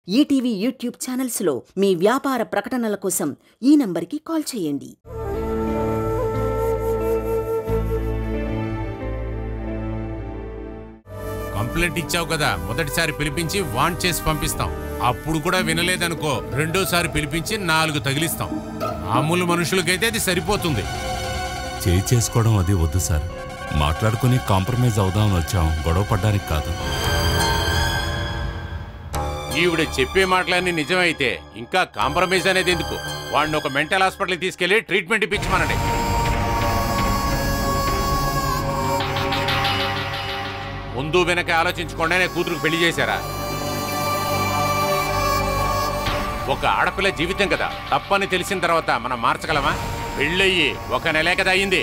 ETV YouTube ఛానల్స్లో మీ వ్యాపార ప్రకటనల కోసం ఈ నంబర్కి కాల్ చేయండి. కంప్లైంట్ ఇచ్చావు కదా, మొదటిసారి పిలిపించి వాంట్ చేసి పంపిస్తాం. అప్పుడు కూడా వినలేదనుకో, రెండోసారి పిలిపించి 4 తగిలిస్తాం. మామూలు మనుషులకైతే అది సరిపోతుంది. చేసుకోవడం అది వద్దు సార్. మాట్లాడుకుని కాంప్రమైజ్ అవుదామని వచ్చాం, గొడవ పడ్డానికి కాదు. ఈవిడ చెప్పే మాటలన్నీ నిజమైతే ఇంకా కాంప్రమైజ్ అనేది ఎందుకు? వాడిని ఒక మెంటల్ హాస్పిటల్కి తీసుకెళ్లి ట్రీట్మెంట్ ఇప్పించమనండి. ముందు వెనక ఆలోచించకుండానే కూతురుకు పెళ్లి చేశారా? ఒక ఆడపిల్ల జీవితం కదా, తప్పని తెలిసిన తర్వాత మనం మార్చగలమా? పెళ్ళయ్యి 1 నెలే కదా అయింది.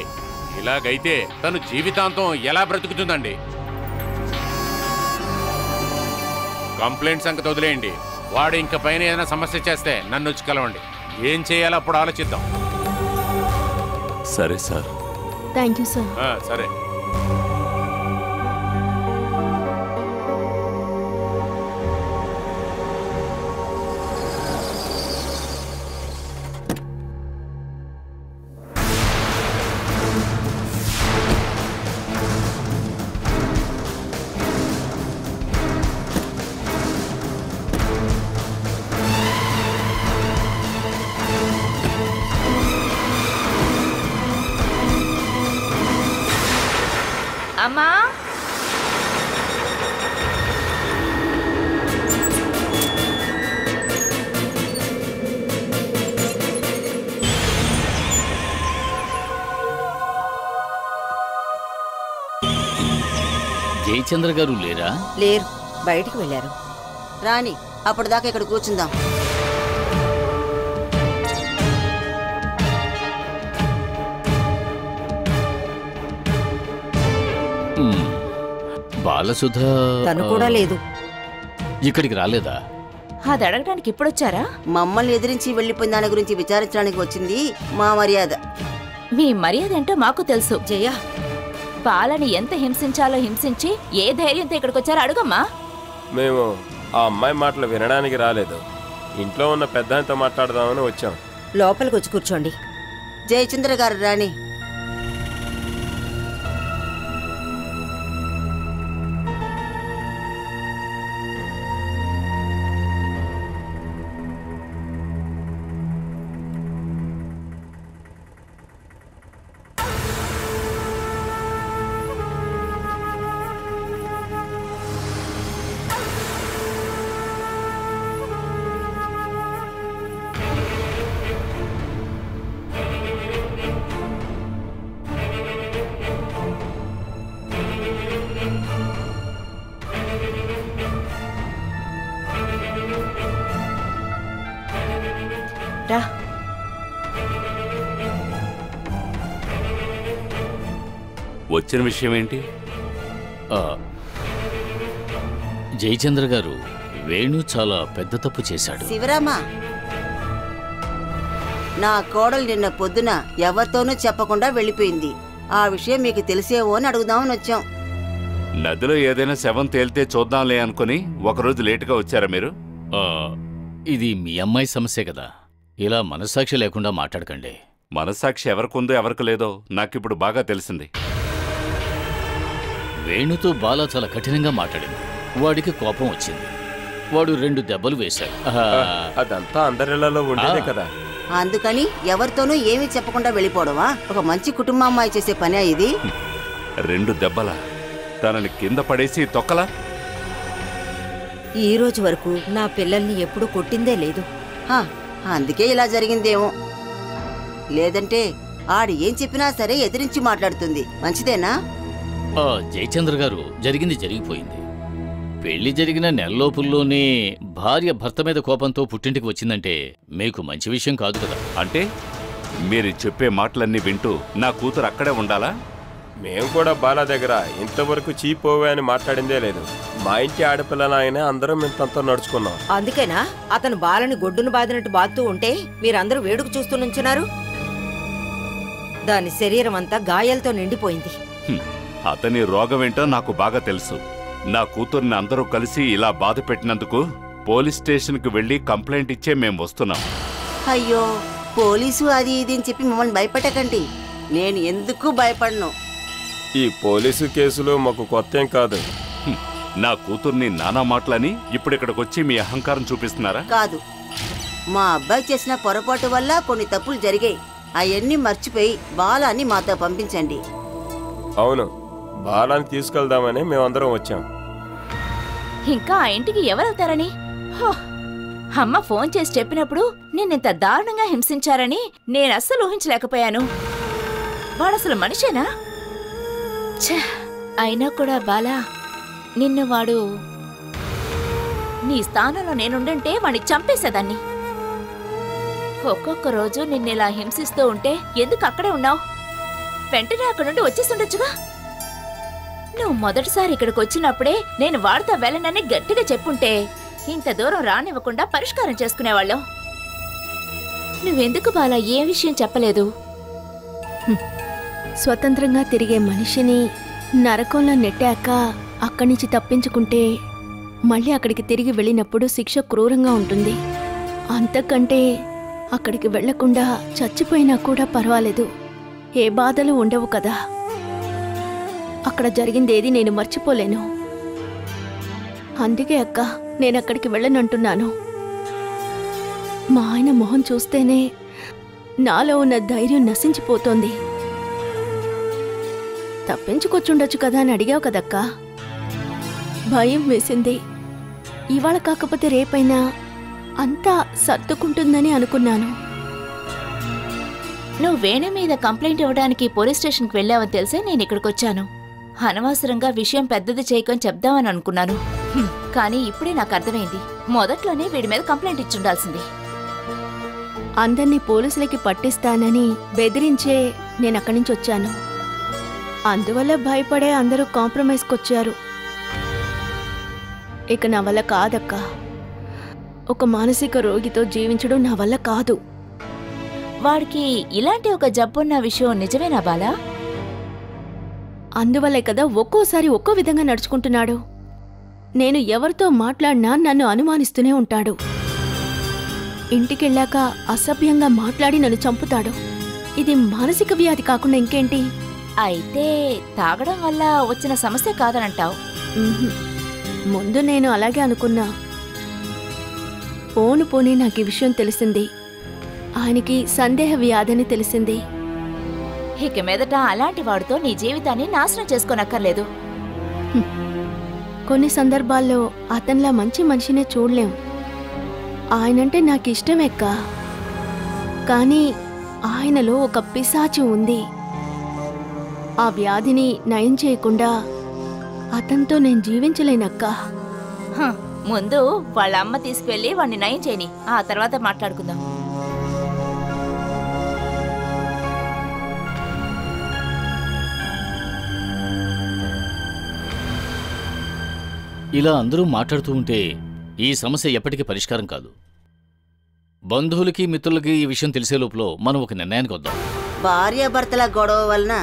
ఇలాగైతే తను జీవితాంతం ఎలా బ్రతుకుతుందండి? కంప్లైంట్ సంగతి వదిలేయండి. వాడు ఇంక పైన ఏదైనా సమస్య చేస్తే నన్ను వచ్చి కలవండి. ఏం చేయాలో అప్పుడు ఆలోచిద్దాం. సరే సార్. Thank you sir. సరే. అమ్మా, జయచంద్ర గారు లేరా? లేరు, బయటికి వెళ్ళారు. రాణి, అప్పటిదాకా ఇక్కడ కూర్చుందాం. బాలసుధ తను కూడా లేదు. ఇక్కడికి రాలేదా? అది అడగడానికి ఇప్పుడొచ్చారా? మమ్మల్ని ఎదిరించి వెళ్లిపోయిన దాని గురించి విచారించడానికి వచ్చింది మా మర్యాద. మీ మర్యాద ఏంటో మాకు తెలుసు. జయ, బాలని ఎంత హింసించాలో హింసించి ఏ ధైర్యంతో ఇక్కడికి వచ్చారో అడుగమ్మా. మేము ఆ అమ్మాయి మాటలు వినడానికి రాలేదు, ఇంట్లో ఉన్న పెద్దాయనతో మాట్లాడదామని వచ్చాం. లోపలికి వచ్చి కూర్చోండి. జయచంద్ర గారు రాణి. రా. వచ్చిన విషయం ఏంటి? జయచంద్ర గారు, వేణు చాలా పెద్ద తప్పు చేశాడు. శివరామ, నా కోడలు నిన్న పొద్దున ఎవరితోనూ చెప్పకుండా వెళ్ళిపోయింది. ఆ విషయం మీకు తెలిసేవో అని అడుగుదామని వచ్చాం. నదిలో ఏదైనా శవం తేలితే చూద్దాంలే అనుకుని ఒకరోజు లేటుగా వచ్చారా మీరు? ఇది మీ అమ్మాయి సమస్య కదా, ఇలా మనస్సాక్షి లేకుండా మాట్లాడకండి. మనస్సాక్షి ఎవరికుందో ఎవరికి లేదో నాకిప్పుడు బాగా తెలిసింది. వేణుతో బాల చాలా కఠినంగా మాట్లాడింది. వాడికి కోపం వచ్చింది. వాడు 2 దెబ్బలు వేశాడు. అదంతా అందరిలో ఉండేదే కదా. అందుకని ఎవరితోనూ ఏమీ చెప్పకుండా వెళ్ళిపోవడమా ఒక మంచి కుటుంబ అమ్మాయి చేసే పని? ఇది 2 దెబ్బల తనని కింద పడేసి తొక్కలా? ఈ రోజు వరకు నా పిల్లల్ని ఎప్పుడు కొట్టిందే లేదు. అందుకే ఇలా జరిగిందేమో. లేదంటే ఆడు ఏం చెప్పినా సరే ఎదిరించి మాట్లాడుతుంది. మంచిదేనా? జయచంద్ర గారు, జరిగింది జరిగిపోయింది. పెళ్లి జరిగిన నెలలోపుల్లోనే భార్య భర్త మీద కోపంతో పుట్టింటికి వచ్చిందంటే మీకు మంచి విషయం కాదు కదా. అంటే మీరు చెప్పే మాటలన్నీ వింటూ నా కూతురు అక్కడే ఉండాలా? మేము కూడా బాల దగ్గర ఇంతవరకు చీపోవే అని మాట్లాడిందే లేదు. మా ఇంటి ఆడపిల్లనాయనే అందరం ఇంతంతా నడుచుకున్నాం. అందుకేనా అతను బాలని గొడ్డును బాదినట్టు బాదుతూ ఉంటే మీరందరూ వేడుకు చూస్తూ నుంచున్నారు? దాని శరీరం అంతా గాయాలతో నిండిపోయింది. అతని రోగమేంటో నాకు బాగా తెలుసు. నా కూతుర్ని అందరూ కలిసి ఇలా బాధ పెట్టినందుకు పోలీస్ స్టేషన్కి వెళ్ళి కంప్లైంట్ ఇచ్చే మేము వస్తున్నాం. అయ్యో, పోలీసు అది ఇది అని చెప్పి మమ్మల్ని భయపెట్టకండి. నేను ఎందుకు భయపడను. ఈ పోలీసు కేసులు మాకు కొత్త ఏం కాదు. నా కూతుర్ని నానా మాటలని ఇప్పుడు ఇక్కడికి వచ్చి మీ అహంకారం చూపిస్తున్నారా? కాదు, మా అబ్బాయి చేసిన పొరపాటు వల్ల కొన్ని తప్పులు జరిగాయి. అవన్నీ మర్చిపోయి బాలాన్ని మాతో పంపించండి. అవును, బాలాన్ని తీసుకెళ్దామని మేమందరం వచ్చాం. ఇంకా ఆ ఇంటికి ఎవరెళ్తారని? హో! అమ్మ ఫోన్ చేసి చెప్పినప్పుడు నిన్నింత దారుణంగా హింసించారని నేను అస్సలు ఊహించలేకపోయాను. వాడసలు మనిషేనా? ఛ! అయినా కూడా బాలా, నిన్ను వాడు నీ స్థానంలో నేనుండంటే వాణ్ణి చంపేసేదాన్ని. ఒక్కొక్క రోజు నిన్నిలా హింసిస్తూ ఉంటే ఎందుకు అక్కడే ఉన్నావు? వెంటనే అక్కడ నుండి వచ్చేస్తుండొచ్చుగా. నువ్వు మొదటిసారి ఇక్కడికి వచ్చినప్పుడే నేను వాడితో వెళ్ళనని గట్టిగా చెప్పుంటే ఇంత దూరం రానివ్వకుండా పరిష్కారం చేసుకునేవాళ్ళం. నువ్వెందుకు బాలా ఏ విషయం చెప్పలేదు? స్వతంత్రంగా తిరిగే మనిషిని నరకంలో నెట్టాక అక్కడి నుంచి తప్పించుకుంటే మళ్ళీ అక్కడికి తిరిగి వెళ్ళినప్పుడు శిక్ష క్రూరంగా ఉంటుంది. అంతకంటే అక్కడికి వెళ్లకుండా చచ్చిపోయినా కూడా పర్వాలేదు, ఏ బాధలు ఉండవు కదా. అక్కడ జరిగిందేది నేను మర్చిపోలేను. అందుకే అక్క, నేనక్కడికి వెళ్ళనంటున్నాను. మా ఆయన మొహం చూస్తేనే నాలో ఉన్న ధైర్యం నశించిపోతోంది. తప్పించుకొచ్చుండొచ్చు కదా అని అడిగావు కదక్కా. భయం వేసింది. ఇవాళ కాకపోతే రేపైనా అంతా సర్దుకుంటుందని అనుకున్నాను. నువ్వు వేణు మీద కంప్లైంట్ ఇవ్వడానికి పోలీస్ స్టేషన్కి వెళ్ళావని తెలిసే నేను ఇక్కడికొచ్చాను. అనవసరంగా విషయం పెద్దది చేయకని చెప్దామని అనుకున్నాను. కానీ ఇప్పుడే నాకు అర్థమైంది, మొదట్లోనే వీడి మీద కంప్లైంట్ ఇచ్చుండాల్సింది. అందర్నీ పోలీసులకి పట్టిస్తానని బెదిరించే నేనక్కడి నుంచి వచ్చాను. అందువల్ల భయపడే అందరూ కాంప్రమైజ్కొచ్చారు. ఇక నా వల్ల కాదక్కా. ఒక మానసిక రోగితో జీవించడం నా వల్ల కాదు. వాడికి ఇలాంటి ఒక జబ్బున్న విషయం నిజమేనా బాలా? అందువల్లే కదా ఒక్కోసారి ఒక్కో విధంగా నడుచుకుంటున్నాడు. నేను ఎవరితో మాట్లాడినా నన్ను అనుమానిస్తూనే ఉంటాడు. ఇంటికెళ్ళాక అసభ్యంగా మాట్లాడి నన్ను చంపుతాడు. ఇది మానసిక వ్యాధి కాకుండా ఇంకేంటి? అయితే తాగడం వల్ల వచ్చిన సమస్య కాదనంటావు? ముందు నేను అలాగే అనుకున్నా. పోను పోనీ నాకు ఈ విషయం తెలిసింది. ఆయనకి సందేహ వ్యాధని తెలిసింది. ఇక మీదట అలాంటి వాడితో నీ జీవితాన్ని నాశనం చేసుకోనక్కర్లేదు. కొన్ని సందర్భాల్లో అతనిలా మంచి మనిషినే చూడలేం. ఆయనంటే నాకు ఇష్టమేక్క. కానీ ఆయనలో ఒక పిశాచి ఉంది. ఆ వ్యాధిని నయం చేయకుండా అతనితో నేను జీవించలేనక్కా. ముందు వాళ్ళ అమ్మ తీసుకువెళ్ళి వాడిని నయం చేయని, ఆ తర్వాత మాట్లాడుకుందాం. ఇలా అందరూ మాట్లాడుతూ ఉంటే ఈ సమస్య ఎప్పటికీ పరిష్కారం కాదు. బంధువులకి మిత్రులకి ఈ విషయం తెలిసే లోపల మనం ఒక నిర్ణయానికి వద్దాం. భార్యాభర్తల గొడవ వలన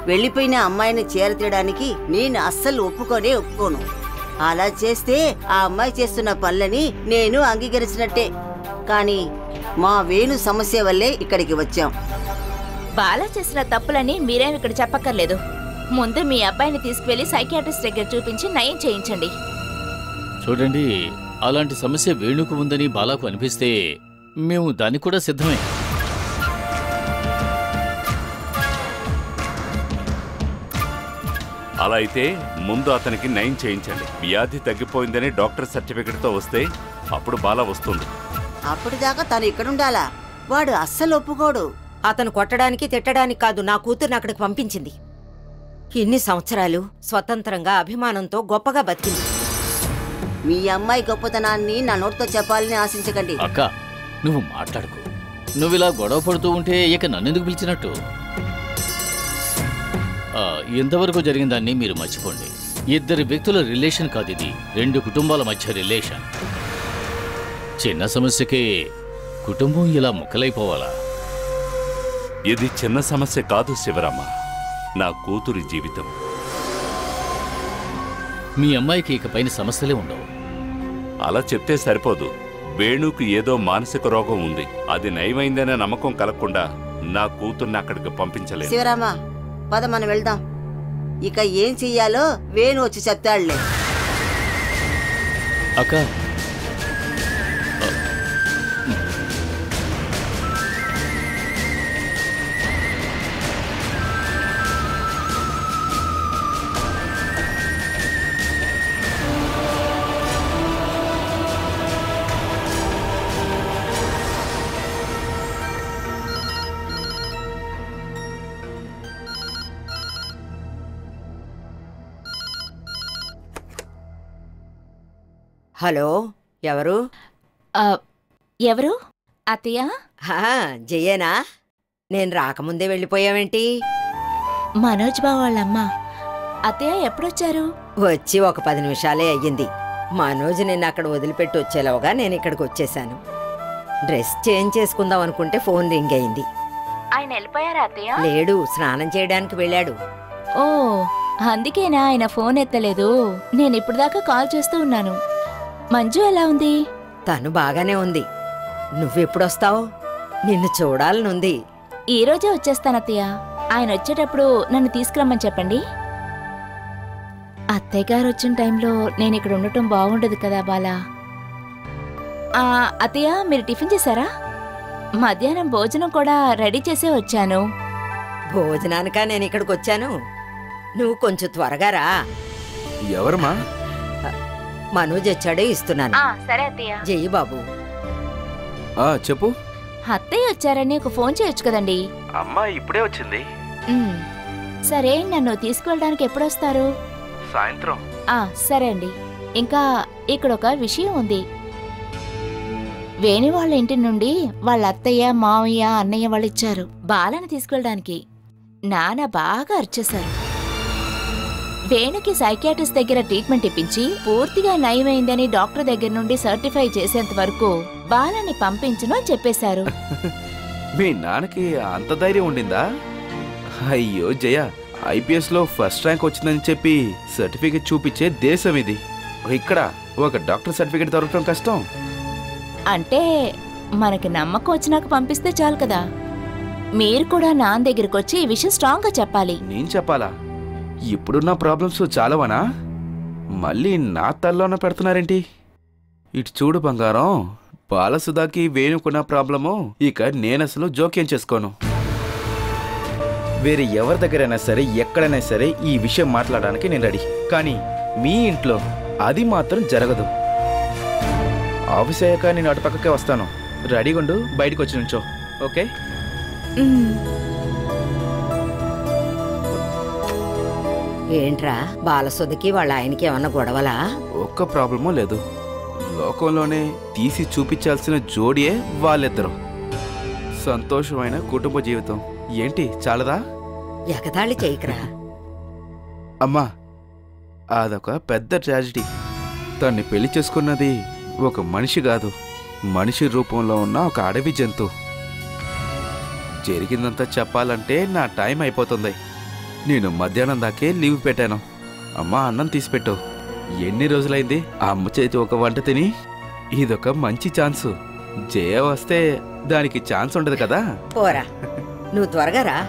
వెళ్ళిపోయిన అమ్మాయిని చేరతీయడానికి నేను అస్సలు ఒప్పుకోను. అలా చేస్తే ఆ అమ్మాయి చేస్తున్న పనులని నేను అంగీకరించినట్టే. కానీ మా వేణు సమస్య వల్లే ఇక్కడికి వచ్చాం. బాలా చేసిన తప్పులని మీరేం ఇక్కడ చెప్పక్కర్లేదు. ముందు మీ అబ్బాయిని తీసుకువెళ్ళి సైకియాట్రిస్ట్ దగ్గర చూపించి నయం చేయించండి. చూడండి, అలాంటి సమస్య వేణుకు ఉందని బాలాకు అనిపిస్తే మేము దానికి కూడా సిద్ధమే. అలా అయితే ముందు అతనికి నయం చేయించండి. వ్యాధి తగ్గిపోయిందని డాక్టర్ సర్టిఫికెట్తో వస్తే అప్పుడు బాలా వస్తుంది. అప్పటిదాకా తను ఇక్కడుండాలా? వాడు అస్సలు ఒప్పుకోడు. అతను కొట్టడానికి తిట్టడానికి కాదు నా కూతుర్ని అక్కడికి పంపించింది. ఇన్ని సంవత్సరాలు స్వతంత్రంగా అభిమానంతో గొప్పగా బతికింది. మీ అమ్మాయి గొప్పతనాన్ని నా నోటితో చెప్పాలని ఆశించకండి. అక్క, నువ్వు మాట్లాడుకో. నువ్విలా గొడవ పడుతూ ఉంటే ఇక నన్నెందుకు పిలిచినట్టు? ఇంతవరకు జరిగిన దాన్ని మీరు మర్చిపోండి. ఇద్దరు వ్యక్తుల రిలేషన్ కాదు ఇది, రెండు కుటుంబాల మధ్య రిలేషన్. చిన్న సమస్యకే కుటుంబం ఇలా ముక్కలైపోవాలా? ఇది చిన్న సమస్య కాదు శివరామ, నా కూతురి జీవితం. మీ అమ్మాయికి ఇకపైన సమస్యలే ఉండవు. అలా చెప్తే సరిపోదు. వేణుకు ఏదో మానసిక రోగం ఉంది. అది నయమైందనే నమ్మకం కలగకుండా నా కూతుర్ని అక్కడికి పంపించలేదు. శివరామ, పద మనం వెళ్దాం. ఇక ఏం చెయ్యాలో వేణు వచ్చి చెప్తాడులే. అక్క, హలో, ఎవరు? ఎవరు? అత్తయ్య? జయేనా? నేను రాకముందే వెళ్ళిపోయావేంటి? మనోజ్ బావ వాళ్ళమ్మ. అత్తయ్య ఎప్పుడొచ్చారు? వచ్చి ఒక 10 నిమిషాలే అయ్యింది. మనోజ్ నిన్న అక్కడ వదిలిపెట్టి వచ్చేలోగా నేను ఇక్కడికి వచ్చేసాను. డ్రెస్ చేంజ్ చేసుకుందాం అనుకుంటే ఫోన్ రింగ్ అయింది. ఆయన వెళ్ళిపోయారా అత్తయ్య? లేడు, స్నానం చేయడానికి వెళ్ళాడు. ఓ, అందుకేనా ఆయన ఫోన్ ఎత్తలేదు? నేను ఇప్పుడు దాకా కాల్ చేస్తూ ఉన్నాను. మంజు ఎలా ఉంది? తను బాగానే ఉంది. నువ్వెప్పుడొస్తావు? నిన్ను చూడాలనుంది. ఈరోజే వచ్చేస్తానత్తయ్య. ఆయన వచ్చేటప్పుడు నన్ను తీసుకురమ్మని చెప్పండి. అత్తయ్య గారు వచ్చిన టైంలో నేను ఇక్కడ ఉండటం బాగుండదు కదా బాలా. అత్తయ్య, మీరు టిఫిన్ చేశారా? మధ్యాహ్నం భోజనం కూడా రెడీ చేసే వచ్చాను. భోజనానికా నేను ఇక్కడికి వచ్చాను? నువ్వు కొంచెం త్వరగా రా. ఎవరమ్మా? మనోజ్ వచ్చాడే, ఇస్తున్నాను. సరే అత్తయ్య. జయ్యి బాబు. చెప్పు. అత్తయ్య వచ్చారని ఒక ఫోన్ చేయొచ్చు కదండి. అమ్మా ఇప్పుడే వచ్చింది. సరే, నన్ను తీసుకువెళ్ళడానికి ఎప్పుడొస్తారు? సాయంత్రం. సరే అండి. ఇంకా ఇక్కడ ఒక విషయం ఉంది. వేణి వాళ్ళ ఇంటి నుండి వాళ్ళ అత్తయ్య, మావయ్య, అన్నయ్య వాళ్ళు ఇచ్చారు బాలను తీసుకెళ్ళడానికి. నాన్న బాగా అరిచేశారు. వేణుకి సైకియాట్రిస్ట్ దగ్గర ట్రీట్మెంట్ ఇప్పించి పూర్తిగా నయమైందని డాక్టర్ దగ్గర నుండి సర్టిఫై చేసేంత వరకు బాలని పంపించను అని చెప్పేశారు. మీ నాన్నకి అంత ధైర్యం ఉండిందా? అయ్యో జయ, IPS లో ఫస్ట్ ర్యాంక్ వచ్చిందని చెప్పి సర్టిఫికెట్ చూపించే దేశం ఇది. ఇక్కడ ఒక డాక్టర్ సర్టిఫికెట్ దొరకడం కష్టం. అంటే మనకి నమ్మకం వచ్చినాక పంపిస్తే చాలు కదా. మీరు కూడా నాన్న దగ్గరకు వచ్చి ఈ విషయం స్ట్రాంగ్ గా చెప్పాలి. నేను చెప్పాలా? ఇప్పుడున్న ప్రాబ్లమ్స్ చాలవనా? మళ్ళీ నా తల్లోన పెడుతున్నారేంటి? ఇటు చూడు బంగారం, బాలసుధాకి వేణుకున్న ప్రాబ్లము ఇక నేనసలు జోక్యం చేసుకోను. వేరే ఎవరి దగ్గరైనా సరే, ఎక్కడైనా సరే ఈ విషయం మాట్లాడడానికి నేను రెడీ. కానీ మీ ఇంట్లో అది మాత్రం జరగదు. ఆఫీస్ అయ్యాక నేను అటుపక్కకే వస్తాను. రెడీగా ఉండు, బయటకు వచ్చి నుంచో. ఓకే? ఏంట్రా, బాలసుధకి వాళ్ళ ఆయనకి ఏమన్నా గొడవలా? ఒక్క ప్రాబ్లమూ లేదు. లోకంలోనే తీసి చూపించాల్సిన జోడియే వాళ్ళిద్దరు. సంతోషమైన కుటుంబ జీవితం ఏంటి చాలదా? ఎగతాళి చేయకరా. అమ్మా, అదొక పెద్ద ట్రాజడీ. తన్ని పెళ్లి చేసుకున్నది ఒక మనిషి కాదు, మనిషి రూపంలో ఉన్న ఒక అడవి జంతువు. జరిగిందంతా చెప్పాలంటే నా టైం అయిపోతుంది. నేను మధ్యాహ్నం దాకే లీవ్ పెట్టాను. అమ్మా, అన్నం తీసిపెట్టు. ఎన్ని రోజులైంది అమ్మ చేతి ఒక వంట తిని? ఇదొక మంచి ఛాన్సు. జయ వస్తే దానికి ఛాన్స్ ఉండదు కదా. పోరా, నువ్వు త్వరగా రా.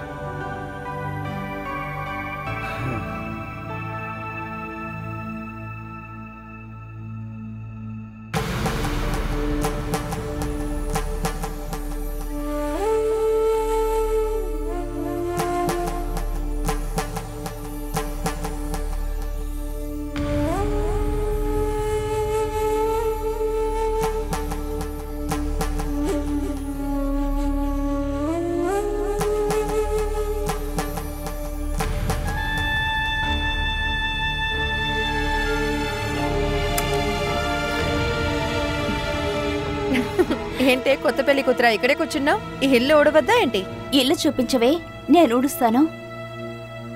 ఏంటే కొత్త పెళ్లి కూతురా ఇక్కడే కూర్చున్నావు? ఈ ఇల్లు ఊడవద్దా ఏంటి? ఇల్లు చూపించవే, నేను ఊడుస్తాను.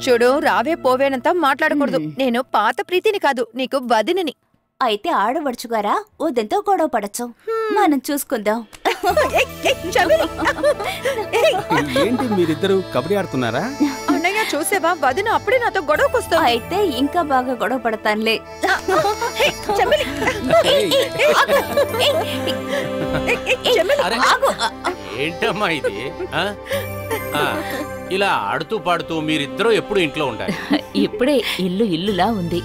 చూడు, రావే పోవేనంతా మాట్లాడకూడదు. నేను పాత ప్రీతిని కాదు, నీకు వదినని. అయితే ఆడవడుచుగారా వద్దంతో గొడవ పడచ్చు. మనం చూసుకుందాం. ఏంటి మీరిద్దరు కబడ్డీ ఆడుతున్నారా? అన్నయ్య చూసేవా వదిన అప్పుడే నాతో గొడవకొస్తా. అయితే ఇంకా బాగా గొడవ పడతానులే. ఏంటమ్మా ఇది? ఇలా ఆడుతూ పాడుతూ మీరిద్దరూ ఎప్పుడు ఇంట్లో ఉండాలి. ఇప్పుడే ఇల్లు ఇల్లులా ఉంది.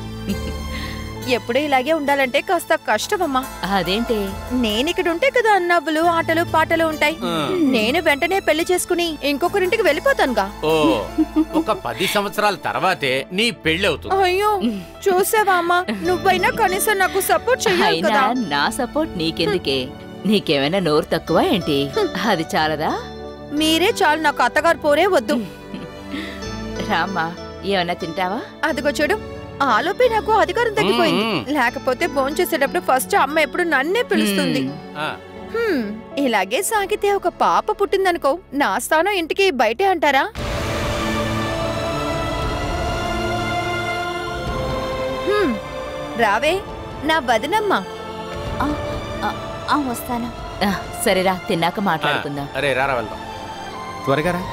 ఎప్పుడూ ఇలాగే ఉండాలంటే కాస్త కష్టమమ్మా. అదేంటి? నేనిక్కడ ఉంటే కదా నవ్వులు ఆటలు పాటలు ఉంటాయి. నేను వెంటనే పెళ్లి చేసుకుని ఇంకొకరింటికి వెళ్ళిపోతానుగా. ఓ, ఒక 10 సంవత్సరాల తర్వాతే నీ పెళ్లి అవుతుంది. అయ్యో చూసావా అమ్మా, నువ్వైనా కనీసం నాకు సపోర్ట్ చెయ్యాలి అయినా కదా. నా సపోర్ట్ నీకెందుకే? నీకేమైనా నోరు తక్కువ ఏంటి? అది చాలదా? మీరే చాలు, నాకు అత్తగారు పోరే వద్దు. రామ్మా, ఏమన్నా తింటావా? అదిగో చూడు, ఆలోపే నాకు అధికారం తగ్గిపోయింది. లేకపోతే భోంచేసేటప్పుడు ఫస్ట్ అమ్మ ఎప్పుడు నన్నే పిలుస్తుంది. ఇలాగే సాగితే ఒక పాప పుట్టిందనుకో, నా స్థానం ఇంటికి బయటే అంటారా? రావే నా వదినమ్మ. వస్తాను. సరేరా, తిన్నాక మాట్లాడుకుందాం. అరే రారా వెళ్దాం. త్వరగా రా.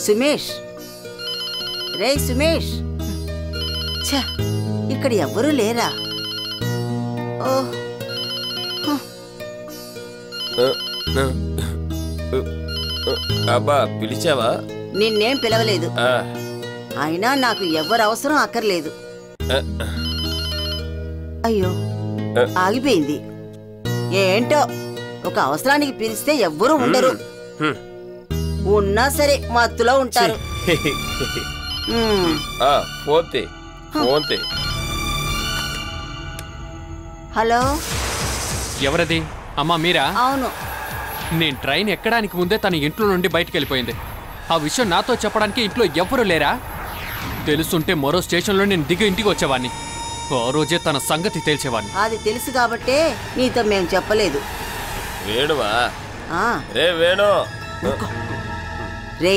సుమేష్, రే సుమేష్, ఛ, ఇక్కడ ఎవ్వరూ లేరా? ఓహ్, అబ్బా పిలిచావా? నిన్నేం పిలవలేదు. అయినా నాకు ఎవ్వరు అవసరం అక్కర్లేదు. అయ్యో ఆగిపోయింది. ఏంటో, ఒక అవసరానికి పిలిస్తే ఎవ్వరూ ఉండరు. ఉన్నా సరే మత్తులో ఉంటారు. హలో, ఎవరది? అమ్మా మీరా? అవును. నేను ట్రైన్ ఎక్కడానికి ముందే తన ఇంట్లో నుండి బయటికి వెళ్ళిపోయింది. ఆ విషయం నాతో చెప్పడానికి ఇంట్లో ఎవ్వరూ లేరా? తెలుసుంటే మరో స్టేషన్లో నేను దిగి ఇంటికి వచ్చేవాడిని. ఆ రోజే తన సంగతి తేల్చేవాడిని. అది తెలుసు కాబట్టే నీతో మేము చెప్పలేదు. వేణువా? రే వేణు, రే,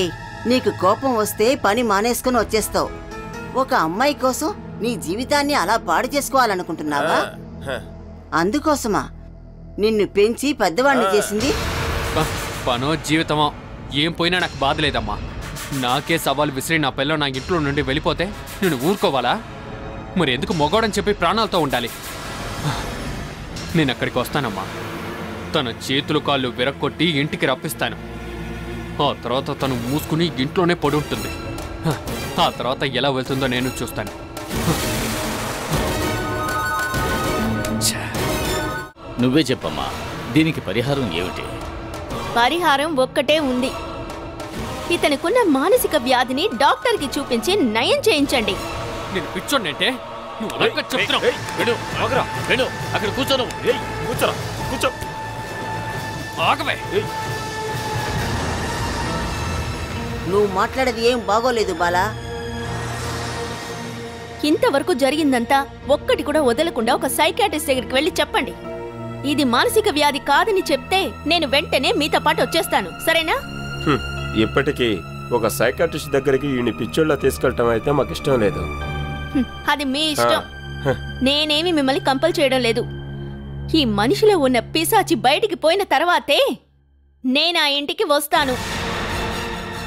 నీకు కోపం వస్తే పని మానేసుకుని వచ్చేస్తావు. ఒక అమ్మాయి కోసం నీ జీవితాన్ని అలా పాడు చేసుకోవాలనుకుంటున్నావా? అందుకోసమా నిన్ను పెంచి పెద్దవాణ్ణి చేసింది? పనో జీవితమో ఏం పోయినా నాకు బాధ లేదమ్మా. నాకే సవాలు విసిరి నా పిల్ల నా ఇంట్లో నుండి వెళ్ళిపోతే నేను ఊరుకోవాలా? మరి ఎందుకు మొగోడని చెప్పి ప్రాణాలతో ఉండాలి? నేను అక్కడికి వస్తానమ్మా. తన చేతులు కాళ్ళు విరక్కొట్టి ఇంటికి రప్పిస్తాను. ఆ తర్వాత తను మూసుకుని ఇంట్లోనే పడి ఉంటుంది. ఆ తర్వాత ఎలా వెళ్తుందో నేను చూస్తాను. నువ్వే చెప్పమ్మా, దీనికి పరిహారం ఏమిటి? పరిహారం ఒక్కటే ఉంది. ఇతనికున్న మానసిక వ్యాధిని డాక్టర్కి చూపించి నయం చేయించండి. నేను పిచ్చోన్నంటే నువ్వు అడక్క చెప్తున్నావు. వెళ్ళు, ఆగురా, వెళ్ళు, అక్కడ కూర్చోను. కూర్చోరా, కూర్చో. ఆగవే. నువ్వు మాట్లాడేది ఏం బాగోలేదు బాలా. ఇంతవరకు జరిగిందంతా ఒక్కటి కూడా వదలకుండా ఒక సైకాట్రిస్ట్ దగ్గరికి వెళ్ళి చెప్పండి. ఇది మానసిక వ్యాధి కాదని చెప్తే నేను వెంటనే మీతో పాటు వచ్చేస్తాను, సరేనా? ఇప్పటికీ ఒక సైకాట్రిస్ట్ దగ్గరికి ఈయన పిచ్చోళ్ళ తీసుకెళ్ళటం అయితే మాకు ఇష్టం లేదు. అది మీ ఇష్టం. నేనేమి మిమ్మల్ని కంపల్ చేయడం లేదు. ఈ మనిషిలో ఉన్న పిశాచి బయటికి పోయిన తర్వాతే నేను ఆ ఇంటికి వస్తాను.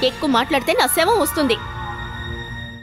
ఎక్కువ మాట్లాడితే నా శవం వస్తుంది.